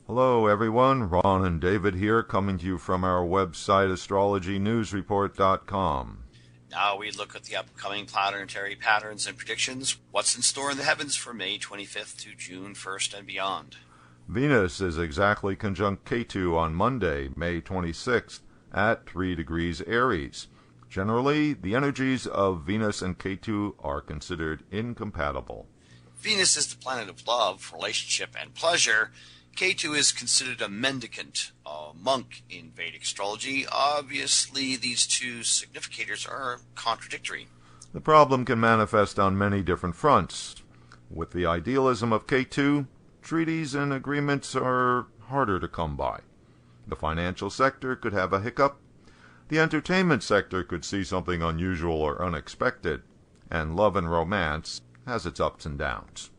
Hello everyone, Ron and David here, coming to you from our website astrologynewsreport.com. Now we look at the upcoming planetary patterns and predictions. What's in store in the heavens for May 25th to June 1st and beyond? Venus is exactly conjunct Ketu on Monday, May 26th at 3 degrees Aries. Generally, the energies of Venus and Ketu are considered incompatible. Venus is the planet of love, relationship, and pleasure. Ketu is considered a mendicant, a monk in Vedic astrology. Obviously, these two significators are contradictory. The problem can manifest on many different fronts. With the idealism of Ketu, treaties and agreements are harder to come by. The financial sector could have a hiccup. The entertainment sector could see something unusual or unexpected. And love and romance has its ups and downs.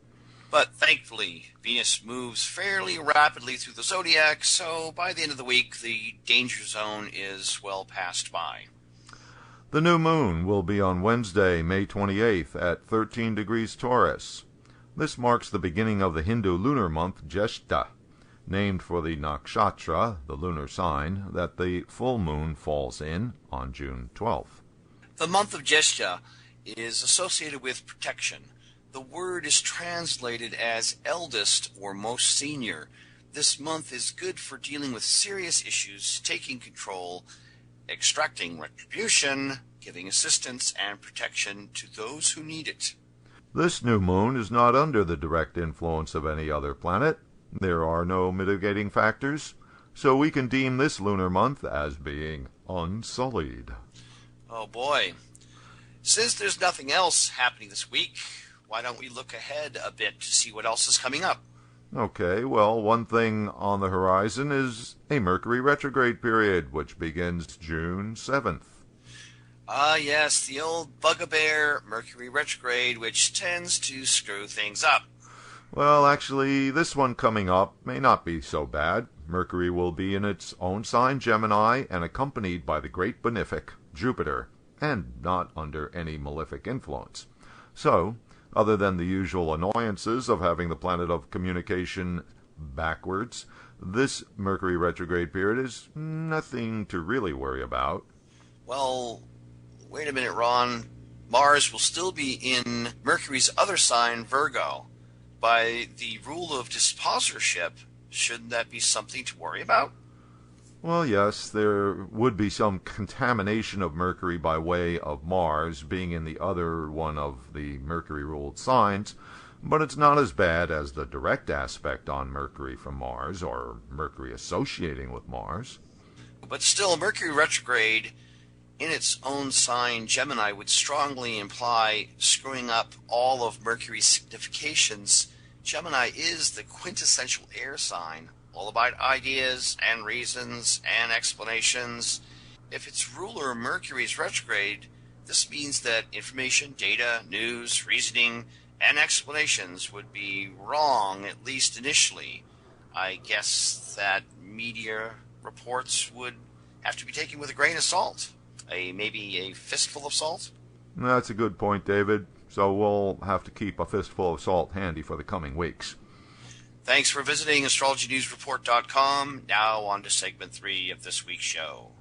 But thankfully, Venus moves fairly rapidly through the zodiac, so by the end of the week, the danger zone is well passed by. The new moon will be on Wednesday, May 28th at 13 degrees Taurus. This marks the beginning of the Hindu lunar month Jyeshtha, named for the nakshatra, the lunar sign, that the full moon falls in on June 12th. The month of Jyeshtha is associated with protection. The word is translated as eldest or most senior. This month is good for dealing with serious issues, taking control, extracting retribution, giving assistance and protection to those who need it. This new moon is not under the direct influence of any other planet. There are no mitigating factors, so we can deem this lunar month as being unsullied. Oh boy. Since there's nothing else happening this week, why don't we look ahead a bit to see what else is coming up? Okay, well, one thing on the horizon is a Mercury retrograde period, which begins June 7th. Yes, the old bugbear, Mercury retrograde, which tends to screw things up. Well, actually, this one coming up may not be so bad. Mercury will be in its own sign, Gemini, and accompanied by the great benefic, Jupiter, and not under any malefic influence. So, other than the usual annoyances of having the planet of communication backwards, this Mercury retrograde period is nothing to really worry about. Well, wait a minute, Ron. Mars will still be in Mercury's other sign, Virgo. By the rule of disposership, shouldn't that be something to worry about? Well, yes, there would be some contamination of Mercury by way of Mars being in the other one of the Mercury-ruled signs, but it's not as bad as the direct aspect on Mercury from Mars, or Mercury associating with Mars. But still, Mercury retrograde in its own sign, Gemini, would strongly imply screwing up all of Mercury's significations. Gemini is the quintessential air sign, all about ideas and reasons and explanations. If its ruler Mercury is retrograde, this means that information, data, news, reasoning, and explanations would be wrong, at least initially. I guess that media reports would have to be taken with a grain of salt. Maybe a fistful of salt? That's a good point, David. So we'll have to keep a fistful of salt handy for the coming weeks. Thanks for visiting astrologynewsreport.com. Now on to segment 3 of this week's show.